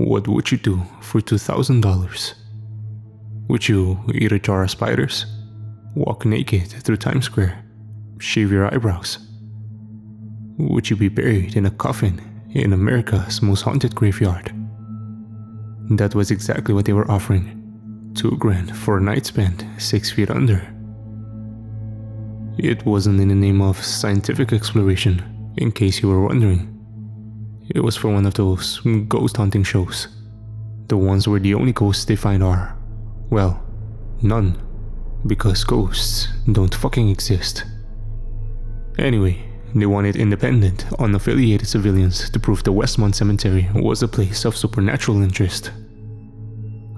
What would you do for $2,000? Would you eat a jar of spiders? Walk naked through Times Square? Shave your eyebrows? Would you be buried in a coffin in America's most haunted graveyard? That was exactly what they were offering. $2,000 for a night spent 6 feet under. It wasn't in the name of scientific exploration, in case you were wondering. It was for one of those ghost hunting shows. The ones where the only ghosts they find are, well, none. Because ghosts don't fucking exist. Anyway, they wanted independent, unaffiliated civilians to prove the Westmont Cemetery was a place of supernatural interest.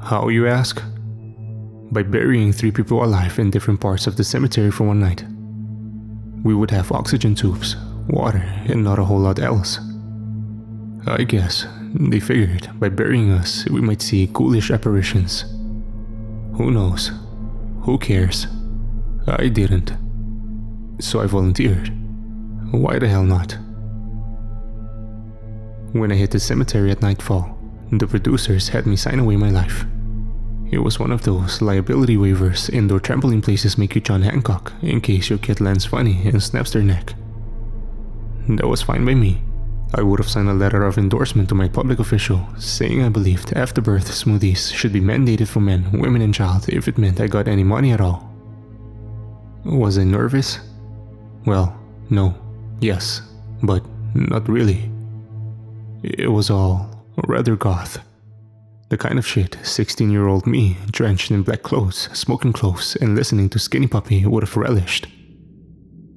How, you ask? By burying 3 people alive in different parts of the cemetery for one night. We would have oxygen tubes, water, and not a whole lot else. I guess they figured by burying us we might see ghoulish apparitions. Who knows? Who cares? I didn't. So I volunteered. Why the hell not? When I hit the cemetery at nightfall, the producers had me sign away my life. It was one of those liability waivers indoor trampoline places make you John Hancock in case your kid lands funny and snaps their neck. That was fine by me. I would have signed a letter of endorsement to my public official saying I believed afterbirth smoothies should be mandated for men, women, and child if it meant I got any money at all. Was I nervous? Well, no, yes, but not really. It was all rather goth. The kind of shit 16-year-old me, drenched in black clothes, smoking clothes, and listening to Skinny Puppy would have relished.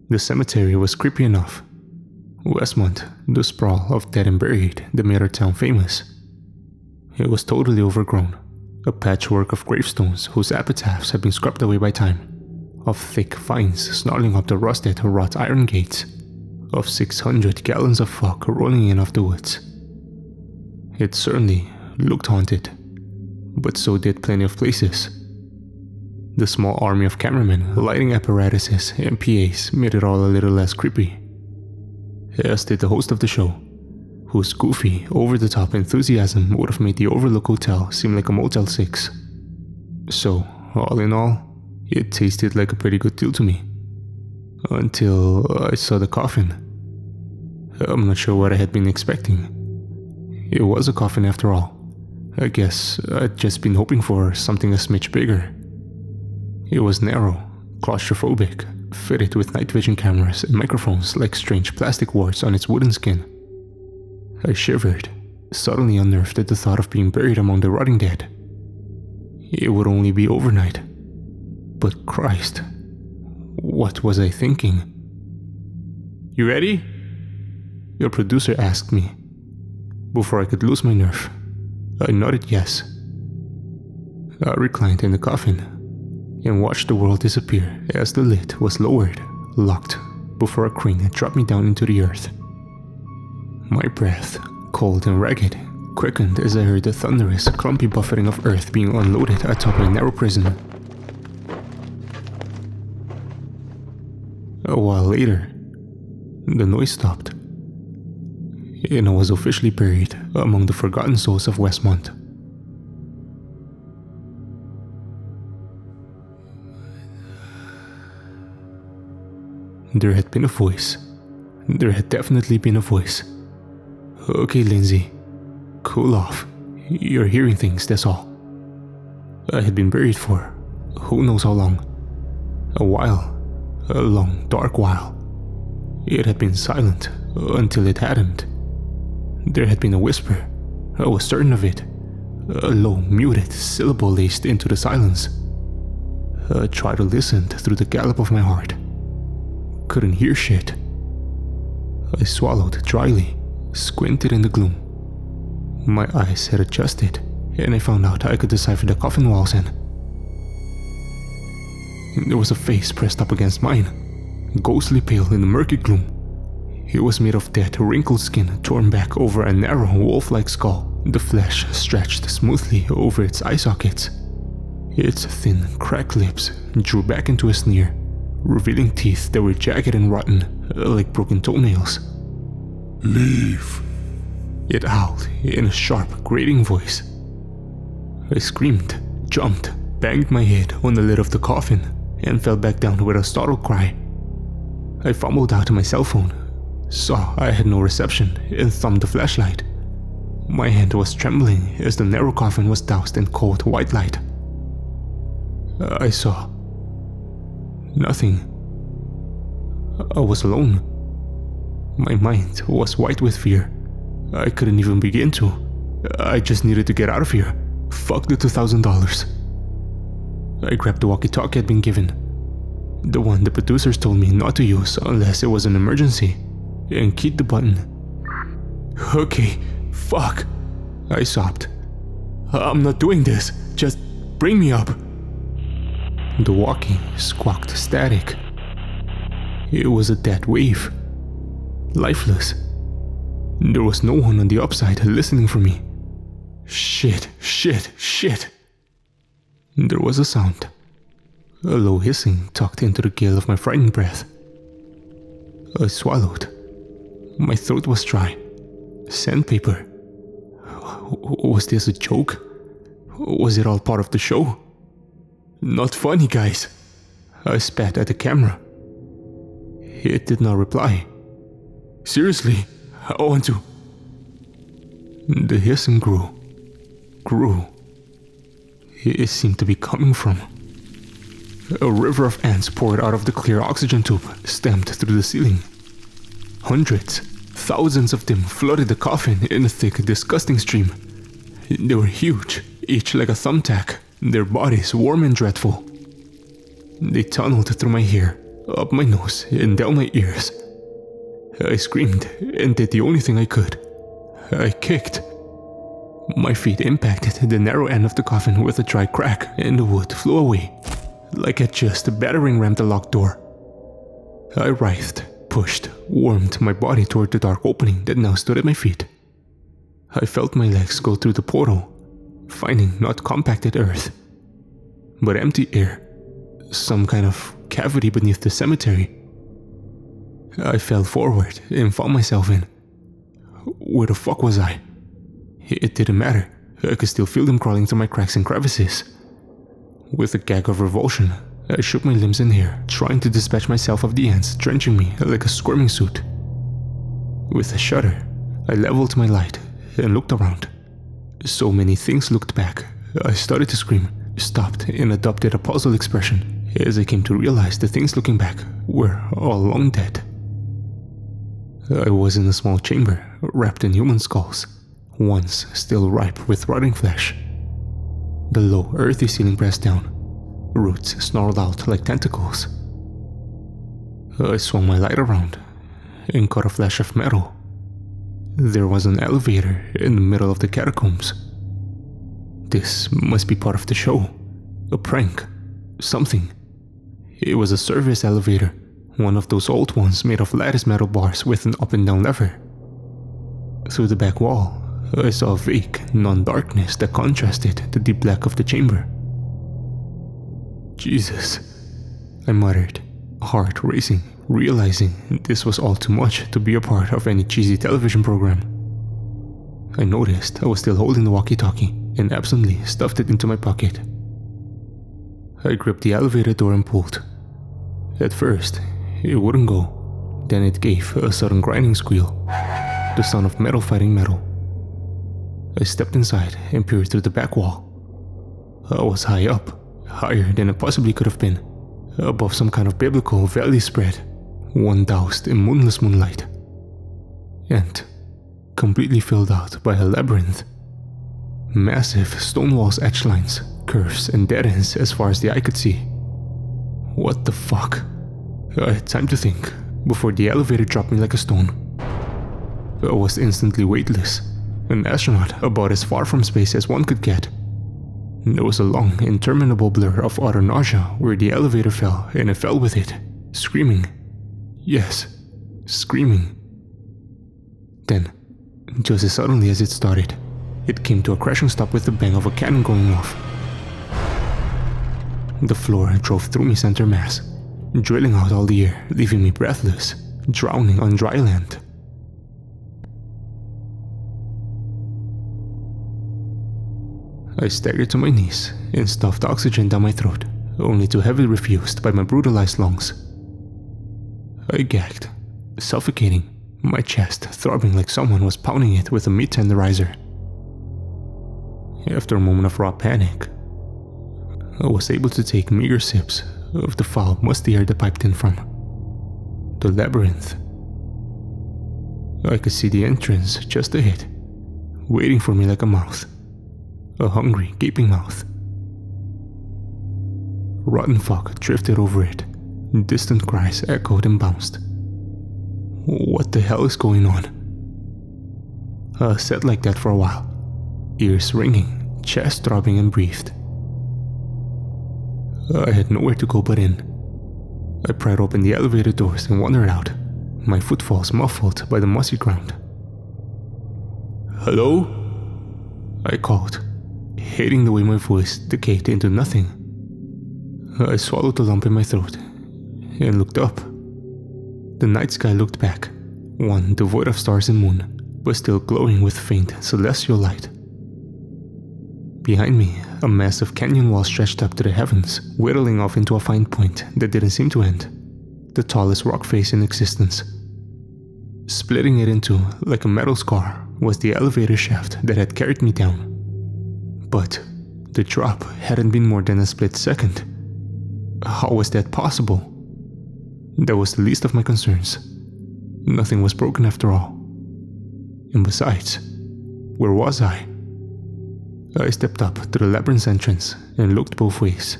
The cemetery was creepy enough. Westmont, the sprawl of dead and buried that made our town famous. It was totally overgrown, a patchwork of gravestones whose epitaphs had been scrubbed away by time, of thick vines snarling up the rusted wrought iron gates, of 600 gallons of fog rolling in off the woods. It certainly looked haunted, but so did plenty of places. The small army of cameramen, lighting apparatuses, and PAs made it all a little less creepy. As did the host of the show, whose goofy, over-the-top enthusiasm would have made the Overlook Hotel seem like a Motel 6. So, all in all, it tasted like a pretty good deal to me. Until I saw the coffin. I'm not sure what I had been expecting. It was a coffin after all. I guess I'd just been hoping for something a smidge bigger. It was narrow, claustrophobic, fitted with night vision cameras and microphones like strange plastic warts on its wooden skin. I shivered, suddenly unnerved at the thought of being buried among the rotting dead. It would only be overnight. But Christ, what was I thinking? You ready? Your producer asked me. Before I could lose my nerve, I nodded yes. I reclined in the coffin and watched the world disappear as the lid was lowered, locked, before a crane dropped me down into the earth. My breath, cold and ragged, quickened as I heard the thunderous, clumpy buffeting of earth being unloaded atop my narrow prison. A while later, the noise stopped, and I was officially buried among the forgotten souls of Westmont. There had been a voice. There had definitely been a voice. Okay, Lindsay, cool off. You're hearing things, that's all. I had been buried for who knows how long. A while. A long, dark while. It had been silent until it hadn't. There had been a whisper. I was certain of it. A low, muted syllable laced into the silence. I tried to listen through the gallop of my heart. Couldn't hear shit. I swallowed dryly, squinted in the gloom. My eyes had adjusted, and I found out I could decipher the coffin walls in. There was a face pressed up against mine, ghostly pale in the murky gloom. It was made of dead, wrinkled skin torn back over a narrow, wolf-like skull, the flesh stretched smoothly over its eye sockets. Its thin, cracked lips drew back into a sneer, revealing teeth that were jagged and rotten, like broken toenails. Leave. It howled in a sharp, grating voice. I screamed, jumped, banged my head on the lid of the coffin, and fell back down with a startled cry. I fumbled out my cell phone, saw I had no reception, and thumbed the flashlight. My hand was trembling as the narrow coffin was doused in cold white light. I saw nothing. I was alone. My mind was white with fear. I couldn't even begin to. I just needed to get out of here. Fuck the $2,000. I grabbed the walkie-talkie I'd been given, the one the producers told me not to use unless it was an emergency, and keyed the button. Okay, fuck, I sobbed. I'm not doing this, just bring me up. The walkie squawked static. It was a dead wave. Lifeless. There was no one on the upside listening for me. Shit. There was a sound. A low hissing tucked into the gale of my frightened breath. I swallowed. My throat was dry. Sandpaper. Was this a joke? Was it all part of the show? Not funny, guys. I spat at the camera. It did not reply. Seriously, I want to. The hissing grew. It seemed to be coming from. A river of ants poured out of the clear oxygen tube, stamped through the ceiling. Hundreds, thousands of them flooded the coffin in a thick, disgusting stream. They were huge, each like a thumbtack, their bodies warm and dreadful. They tunneled through my hair, up my nose, and down my ears. I screamed and did the only thing I could. I kicked. My feet impacted the narrow end of the coffin with a dry crack, and the wood flew away, like I'd just battering rammed the locked door. I writhed, pushed, wormed my body toward the dark opening that now stood at my feet. I felt my legs go through the portal, finding not compacted earth, but empty air, some kind of cavity beneath the cemetery. I fell forward and found myself in. Where the fuck was I? It didn't matter. I could still feel them crawling through my cracks and crevices. With a gag of revulsion, I shook my limbs in air, trying to dispatch myself of the ants drenching me like a squirming suit. With a shudder, I leveled my light and looked around. So many things looked back. I started to scream, stopped, and adopted a puzzled expression as I came to realize the things looking back were all long dead. I was in a small chamber, wrapped in human skulls, once still ripe with rotting flesh. The low, earthy ceiling pressed down, roots snarled out like tentacles. I swung my light around and caught a flash of metal. There was an elevator in the middle of the catacombs. This must be part of the show, a prank, something. It was a service elevator, one of those old ones made of lattice metal bars with an up and down lever. Through the back wall, I saw a vague, non-darkness that contrasted the deep black of the chamber. Jesus, I muttered, heart racing, realizing this was all too much to be a part of any cheesy television program. I noticed I was still holding the walkie-talkie and absently stuffed it into my pocket. I gripped the elevator door and pulled. At first, it wouldn't go. Then it gave a sudden grinding squeal, the sound of metal fighting metal. I stepped inside and peered through the back wall. I was high up, higher than it possibly could have been, above some kind of biblical valley spread, one doused in moonless moonlight, and completely filled out by a labyrinth. Massive stone walls, edge lines, curves, and dead ends as far as the eye could see. What the fuck? I had time to think before the elevator dropped me like a stone. I was instantly weightless, an astronaut about as far from space as one could get. There was a long, interminable blur of utter nausea where the elevator fell, and it fell with it, screaming. Yes, screaming. Then, just as suddenly as it started, it came to a crashing stop with the bang of a cannon going off. The floor drove through me center mass, drilling out all the air, leaving me breathless, drowning on dry land. I staggered to my knees and stuffed oxygen down my throat, only to have it refused by my brutalized lungs. I gagged, suffocating, my chest throbbing like someone was pounding it with a meat tenderizer. After a moment of raw panic, I was able to take meager sips of the foul, musty air that piped in from the labyrinth. I could see the entrance just ahead, waiting for me like a mouth, a hungry, gaping mouth. Rotten fog drifted over it, distant cries echoed and bounced. What the hell is going on? I sat like that for a while, ears ringing, chest throbbing, and breathed. I had nowhere to go but in. I pried open the elevator doors and wandered out, my footfalls muffled by the mossy ground. "Hello?" I called, hating the way my voice decayed into nothing. I swallowed the lump in my throat and looked up. The night sky looked back, one devoid of stars and moon, but still glowing with faint celestial light. Behind me, a massive canyon wall stretched up to the heavens, whittling off into a fine point that didn't seem to end, the tallest rock face in existence. Splitting it into like a metal scar was the elevator shaft that had carried me down. But the drop hadn't been more than a split second. How was that possible? That was the least of my concerns. Nothing was broken after all. And besides, where was I? I stepped up to the labyrinth's entrance and looked both ways.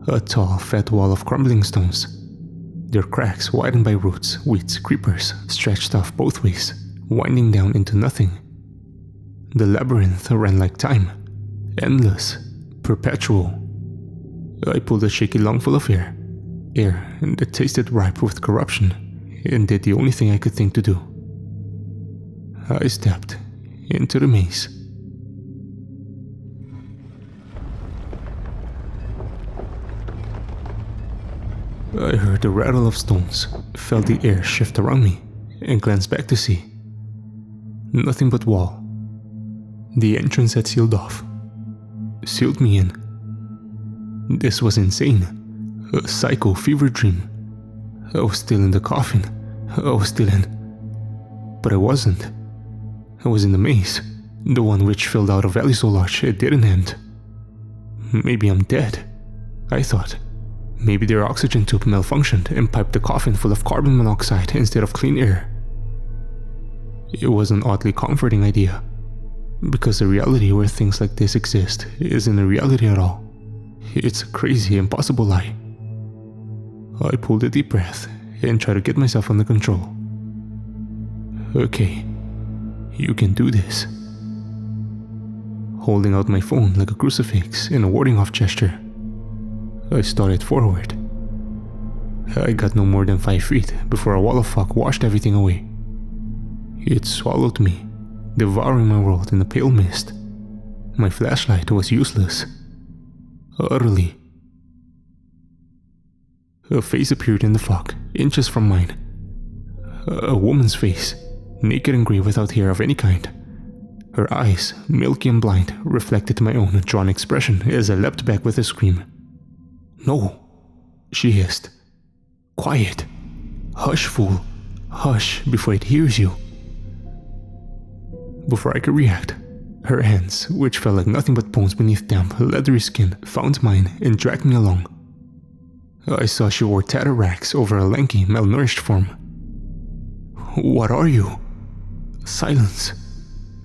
A tall, fat wall of crumbling stones. Their cracks widened by roots, weeds, creepers, stretched off both ways, winding down into nothing. The labyrinth ran like time, endless, perpetual. I pulled a shaky lungful of air that tasted ripe with corruption, and did the only thing I could think to do. I stepped into the maze. I heard the rattle of stones, felt the air shift around me, and glanced back to see. Nothing but wall. The entrance had sealed off. Sealed me in. This was insane. A psycho fever dream. I was still in the coffin. I was still in... But I wasn't. I was in the maze. The one which filled out a valley so large it didn't end. Maybe I'm dead, I thought. Maybe their oxygen tube malfunctioned and piped the coffin full of carbon monoxide instead of clean air. It was an oddly comforting idea, because a reality where things like this exist isn't a reality at all. It's a crazy, impossible lie. I pulled a deep breath and tried to get myself under control. Okay, you can do this. Holding out my phone like a crucifix in a warding off gesture, I started forward. I got no more than 5 feet before a wall of fog washed everything away. It swallowed me, devouring my world in a pale mist. My flashlight was useless. Utterly. A face appeared in the fog, inches from mine. A woman's face, naked and grey without hair of any kind. Her eyes, milky and blind, reflected my own drawn expression as I leapt back with a scream. "No," she hissed. "Quiet. Hush, fool. Hush before it hears you." Before I could react, her hands, which felt like nothing but bones beneath damp, leathery skin, found mine and dragged me along. I saw she wore tattered rags over a lanky, malnourished form. "What are you?" "Silence,"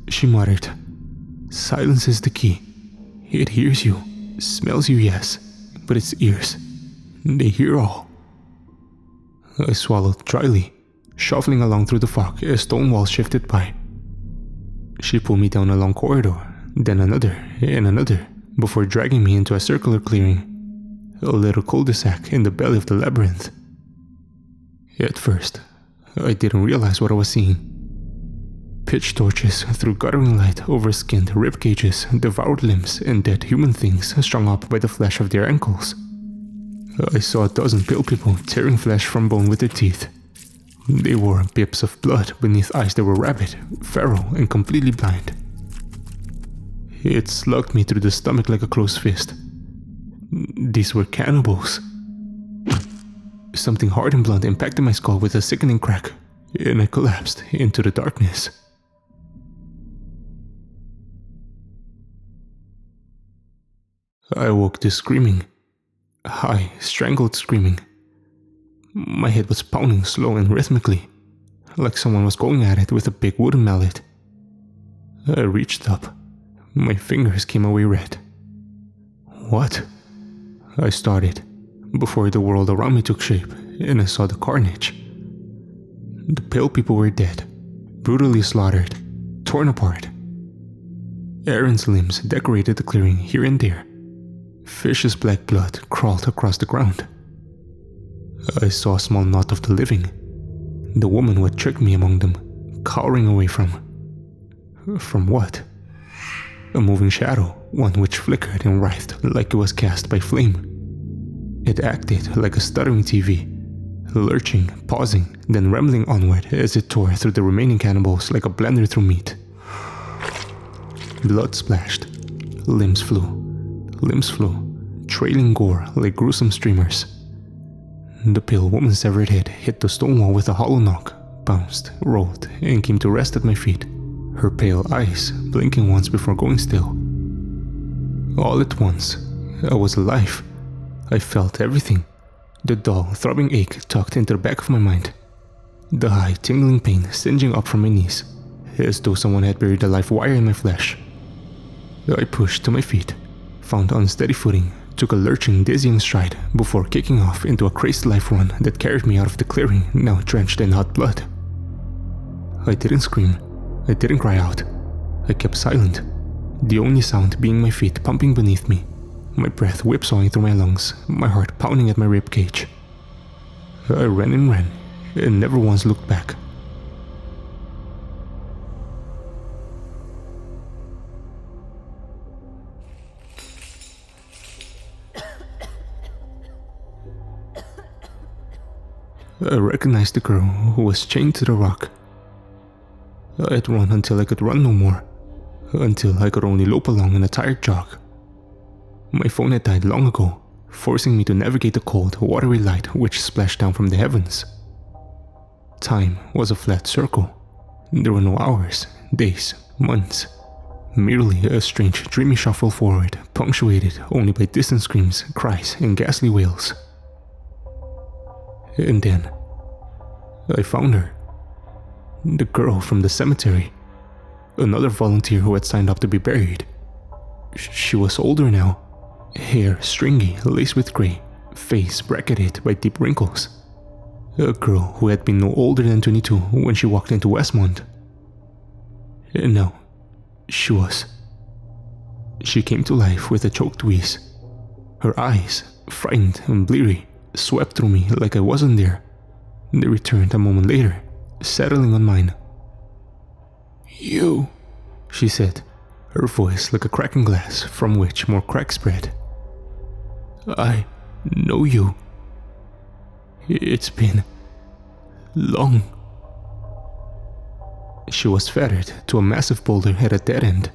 she muttered. "Silence is the key. It hears you, smells you, yes, but its ears, they hear all." I swallowed dryly, shuffling along through the fog as stone walls shifted by. She pulled me down a long corridor, then another and another, before dragging me into a circular clearing, a little cul-de-sac in the belly of the labyrinth. At first, I didn't realize what I was seeing. Pitch torches threw guttering light over skinned rib cages, devoured limbs, and dead human things strung up by the flesh of their ankles. I saw a dozen pale people tearing flesh from bone with their teeth. They wore bits of blood beneath eyes that were rabid, feral, and completely blind. It slugged me through the stomach like a closed fist. These were cannibals. Something hard and blunt impacted my skull with a sickening crack, and I collapsed into the darkness. I woke to screaming. High, strangled screaming. My head was pounding slow and rhythmically, like someone was going at it with a big wooden mallet. I reached up. My fingers came away red. What? I started, before the world around me took shape and I saw the carnage. The pale people were dead, brutally slaughtered, torn apart. Aaron's limbs decorated the clearing here and there. Vicious black blood crawled across the ground. I saw a small knot of the living, the woman who had tricked me among them, cowering away from what? A moving shadow, one which flickered and writhed like it was cast by flame. It acted like a stuttering TV, lurching, pausing, then rambling onward as it tore through the remaining cannibals like a blender through meat. Blood splashed. Limbs flew, trailing gore like gruesome streamers. The pale woman's severed head hit the stone wall with a hollow knock, bounced, rolled, and came to rest at my feet, her pale eyes blinking once before going still. All at once, I was alive. I felt everything. The dull, throbbing ache tucked into the back of my mind. The high, tingling pain singeing up from my knees, as though someone had buried a live wire in my flesh. I pushed to my feet, found unsteady footing, took a lurching, dizzying stride before kicking off into a crazed life run that carried me out of the clearing, now drenched in hot blood. I didn't scream. I didn't cry out. I kept silent, the only sound being my feet pumping beneath me, my breath whipsawing through my lungs, my heart pounding at my ribcage. I ran and never once looked back. I recognized the girl who was chained to the rock. I had run until I could run no more, until I could only lope along in a tired jog. My phone had died long ago, forcing me to navigate the cold, watery light which splashed down from the heavens. Time was a flat circle. There were no hours, days, months, merely a strange, dreamy shuffle forward, punctuated only by distant screams, cries, and ghastly wails. And then, I found her. The girl from the cemetery. Another volunteer who had signed up to be buried. She was older now. Hair stringy, laced with grey, face bracketed by deep wrinkles. A girl who had been no older than 22 when she walked into Westmont. And now, she was. She came to life with a choked wheeze. Her eyes, frightened and bleary, swept through me like I wasn't there. They returned a moment later, settling on mine. "You," she said, her voice like a cracking glass from which more cracks spread. "I know you. It's been long." She was fettered to a massive boulder at a dead end.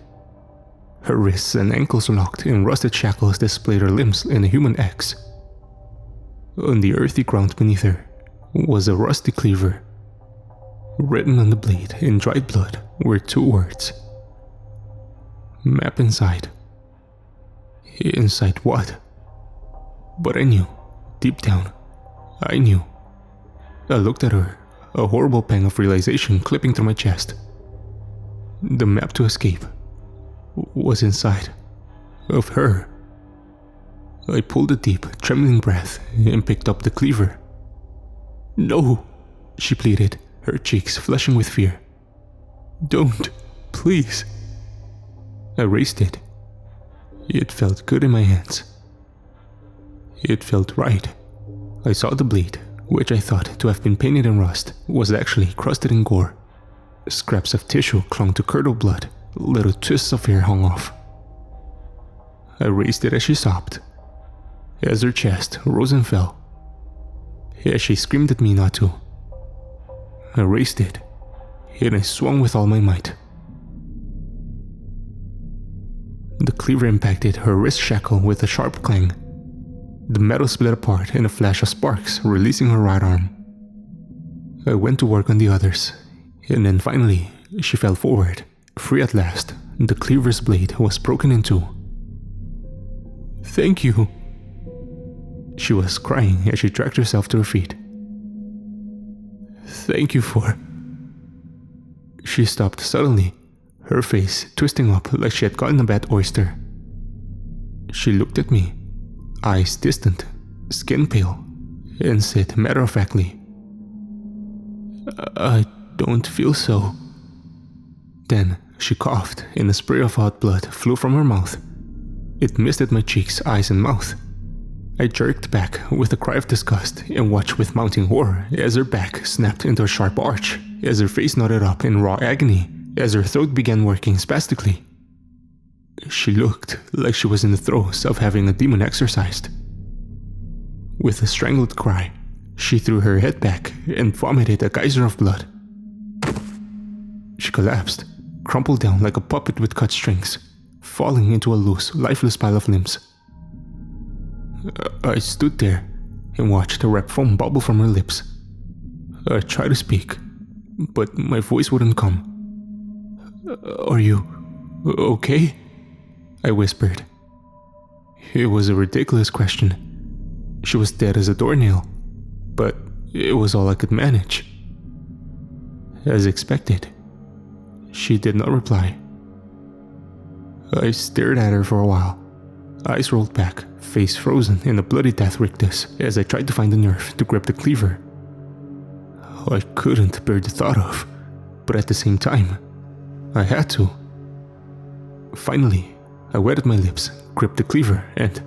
Her wrists and ankles locked in rusted shackles displayed her limbs in a human X. On the earthy ground beneath her was a rusty cleaver. Written on the blade in dried blood were 2 words. Map inside. Inside what? But I knew, deep down, I knew. I looked at her, a horrible pang of realization clipping through my chest. The map to escape was inside of her. I pulled a deep, trembling breath and picked up the cleaver. "No," she pleaded, her cheeks flushing with fear. "Don't, please." I raised it. It felt good in my hands. It felt right. I saw the blade, which I thought to have been painted in rust, was actually crusted in gore. Scraps of tissue clung to curdled blood, little twists of hair hung off. I raised it as she sobbed, as her chest rose and fell, as she screamed at me not to. I raised it, and I swung with all my might. The cleaver impacted her wrist shackle with a sharp clang. The metal split apart in a flash of sparks, releasing her right arm. I went to work on the others, and then finally, she fell forward, free at last. The cleaver's blade was broken in two. "Thank you." She was crying as she dragged herself to her feet. "Thank you for..." She stopped suddenly, her face twisting up like she had gotten a bad oyster. She looked at me, eyes distant, skin pale, and said matter-of-factly, "I don't feel so." Then she coughed and a spray of hot blood flew from her mouth. It misted my cheeks, eyes, and mouth. I jerked back with a cry of disgust and watched with mounting horror as her back snapped into a sharp arch, as her face knotted up in raw agony, as her throat began working spastically. She looked like she was in the throes of having a demon exorcised. With a strangled cry, she threw her head back and vomited a geyser of blood. She collapsed, crumpled down like a puppet with cut strings, falling into a loose, lifeless pile of limbs. I stood there and watched the red foam bubble from her lips. I tried to speak, but my voice wouldn't come. "Are you okay?" I whispered. It was a ridiculous question. She was dead as a doornail, but it was all I could manage. As expected, she did not reply. I stared at her for a while, eyes rolled back, face frozen in a bloody death rictus as I tried to find the nerve to grip the cleaver. I couldn't bear the thought of, but at the same time, I had to. Finally, I wetted my lips, gripped the cleaver, and,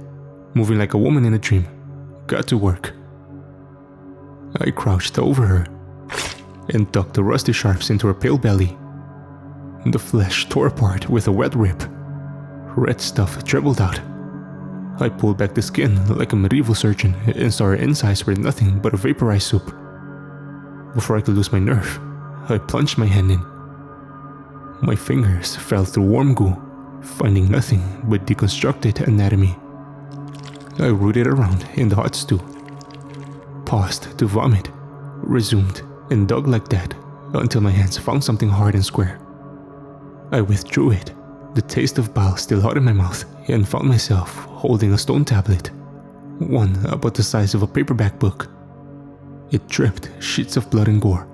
moving like a woman in a dream, got to work. I crouched over her and dug the rusty sharps into her pale belly. The flesh tore apart with a wet rip. Red stuff dribbled out. I pulled back the skin like a medieval surgeon and saw her insides were nothing but a vaporized soup. Before I could lose my nerve, I plunged my hand in. My fingers fell through warm goo, finding nothing but deconstructed anatomy. I rooted around in the hot stew, paused to vomit, resumed, and dug like that until my hands found something hard and square. I withdrew it, the taste of bile still hot in my mouth, and found myself holding a stone tablet, one about the size of a paperback book. It dripped sheets of blood and gore.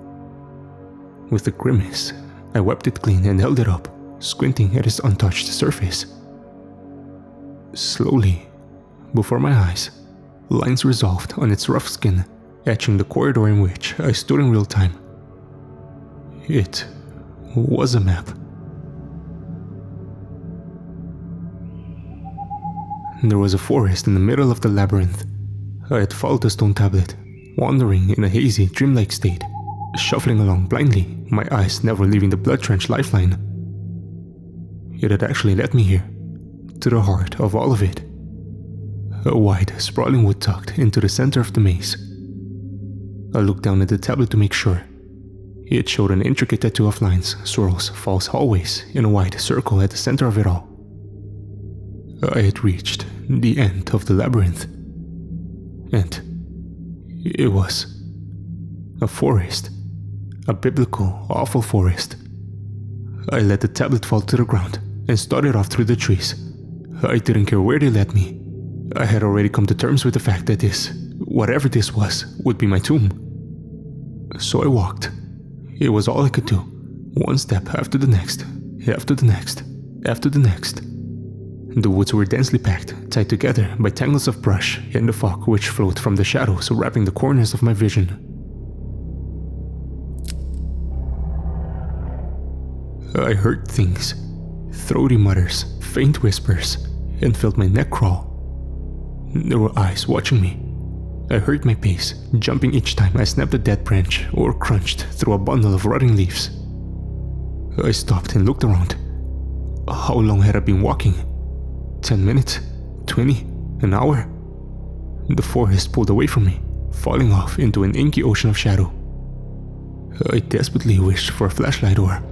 With a grimace, I wiped it clean and held it up, squinting at its untouched surface. Slowly, before my eyes, lines resolved on its rough skin, etching the corridor in which I stood in real time. It was a map. There was a forest in the middle of the labyrinth. I had followed the stone tablet, wandering in a hazy, dreamlike state, shuffling along blindly, my eyes never leaving the blood-drenched lifeline. It had actually led me here, to the heart of all of it. A wide, sprawling wood tucked into the center of the maze. I looked down at the tablet to make sure. It showed an intricate tattoo of lines, swirls, false hallways, in a wide circle at the center of it all. I had reached the end of the labyrinth. And it was a forest. A biblical, awful forest. I let the tablet fall to the ground and started off through the trees. I didn't care where they led me. I had already come to terms with the fact that this, whatever this was, would be my tomb. So I walked. It was all I could do. One step after the next, after the next, after the next. The woods were densely packed, tied together by tangles of brush and the fog which flowed from the shadows wrapping the corners of my vision. I heard things, throaty mutters, faint whispers, and felt my neck crawl. There were eyes watching me. I heard my pace, jumping each time I snapped a dead branch or crunched through a bundle of rotting leaves. I stopped and looked around. How long had I been walking? 10 minutes? 20? An hour? The forest pulled away from me, falling off into an inky ocean of shadow. I desperately wished for a flashlight or...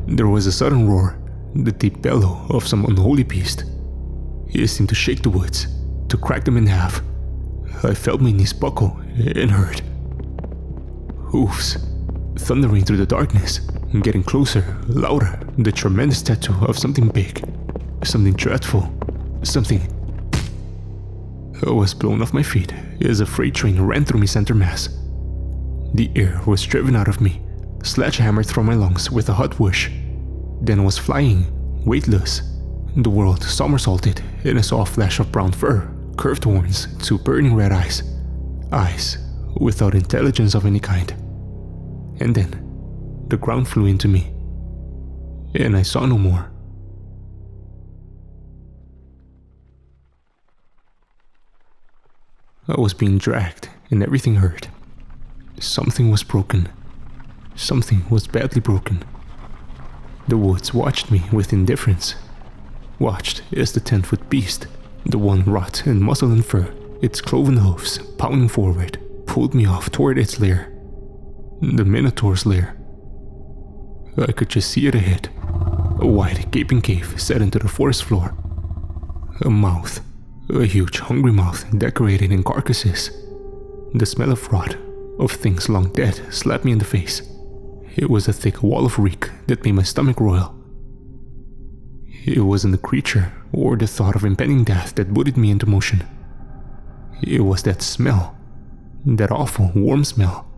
There was a sudden roar, the deep bellow of some unholy beast. It seemed to shake the woods, to crack them in half. I felt my knees buckle and hurt. Hoofs, thundering through the darkness, getting closer, louder, the tremendous tattoo of something big, something dreadful, something... I was blown off my feet as a freight train ran through me center mass. The air was driven out of me, sledgehammered from my lungs with a hot whoosh. Then I was flying, weightless. The world somersaulted in a soft flash of brown fur, curved horns, two burning red eyes. Eyes without intelligence of any kind. And then, the ground flew into me, and I saw no more. I was being dragged, and everything hurt. Something was broken. Something was badly broken. The woods watched me with indifference. Watched as the 10-foot beast, the one wrought in muscle and fur, its cloven hooves pounding forward, pulled me off toward its lair. The minotaur's lair. I could just see it ahead. A wide, gaping cave set into the forest floor. A mouth. A huge, hungry mouth decorated in carcasses. The smell of rot, of things long dead, slapped me in the face. It was a thick wall of reek that made my stomach roil. It wasn't the creature or the thought of impending death that booted me into motion. It was that smell. That awful, warm smell.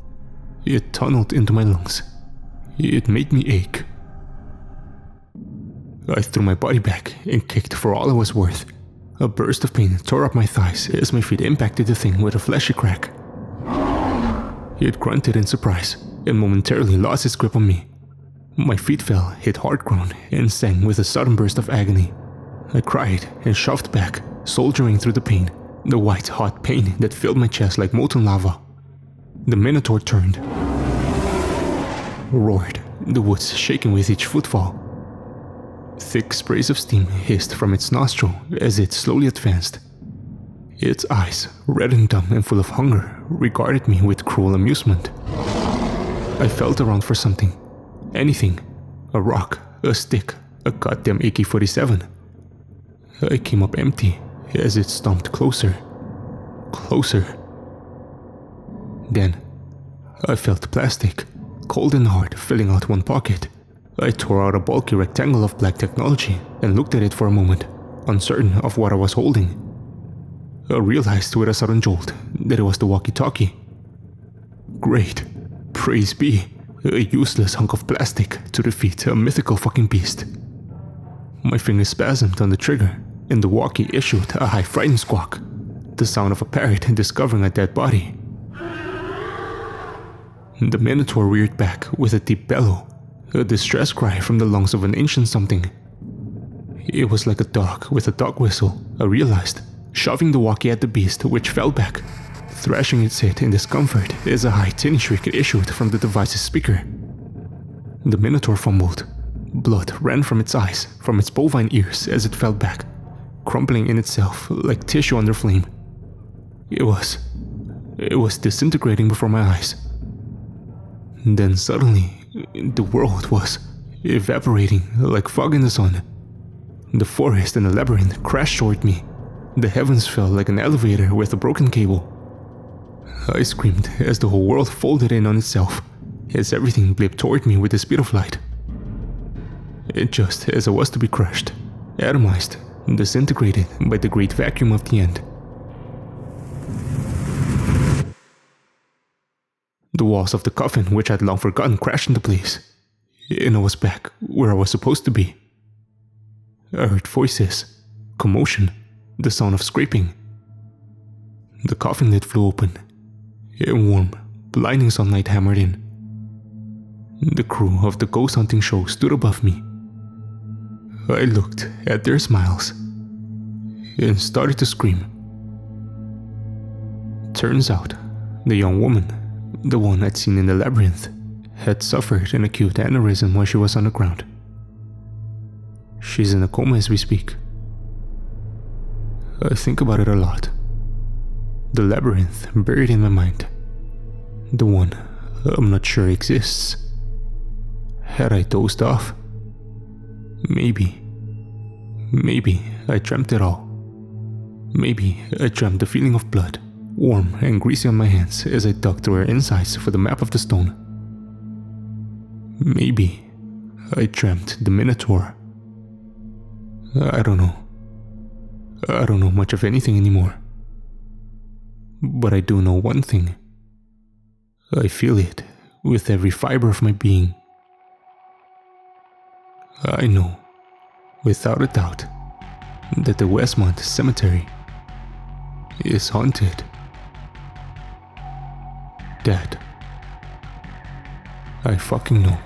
It tunneled into my lungs. It made me ache. I threw my body back and kicked for all I was worth. A burst of pain tore up my thighs as my feet impacted the thing with a fleshy crack. It grunted in surprise and momentarily lost its grip on me. My feet fell, hit hard ground, and sang with a sudden burst of agony. I cried and shoved back, soldiering through the pain, the white, hot pain that filled my chest like molten lava. The minotaur turned, roared, the woods shaking with each footfall. Thick sprays of steam hissed from its nostril as it slowly advanced. Its eyes, red and dumb and full of hunger, regarded me with cruel amusement. I felt around for something. Anything. A rock, a stick, a goddamn AK-47. I came up empty as it stomped closer. Closer. Then, I felt plastic, cold and hard, filling out one pocket. I tore out a bulky rectangle of black technology and looked at it for a moment, uncertain of what I was holding. I realized with a sudden jolt that it was the walkie-talkie. Great. Praise be. A useless hunk of plastic to defeat a mythical fucking beast. My fingers spasmed on the trigger, and the walkie issued a high frightened squawk, the sound of a parrot discovering a dead body. The minotaur reared back with a deep bellow, a distress cry from the lungs of an ancient something. It was like a dog with a dog whistle, I realized, shoving the walkie at the beast, which fell back, thrashing its head in discomfort as a high tinny shriek issued from the device's speaker. The minotaur fumbled. Blood ran from its eyes, from its bovine ears as it fell back, crumpling in itself like tissue under flame. It was disintegrating before my eyes. Then suddenly, the world was evaporating like fog in the sun. The forest and the labyrinth crashed toward me. The heavens fell like an elevator with a broken cable. I screamed as the whole world folded in on itself, as everything blipped toward me with the speed of light. And just as I was to be crushed, atomized, disintegrated by the great vacuum of the end. The walls of the coffin, which I'd long forgotten, crashed into place, and I was back where I was supposed to be. I heard voices, commotion, the sound of scraping. The coffin lid flew open, and warm, blinding sunlight hammered in. The crew of the ghost hunting show stood above me. I looked at their smiles and started to scream. Turns out, the young woman, the one I'd seen in the labyrinth, had suffered an acute aneurysm while she was on the ground. She's in a coma as we speak. I think about it a lot. The labyrinth buried in my mind. The one I'm not sure exists. Had I dozed off? Maybe I dreamt it all. Maybe I dreamt the feeling of blood, warm and greasy on my hands as I dug through her insides for the map of the stone. Maybe I dreamt the minotaur. I don't know. I don't know much of anything anymore. But I do know one thing. I feel it with every fiber of my being. I know, without a doubt, that the Westmont Cemetery is haunted. That I fucking know.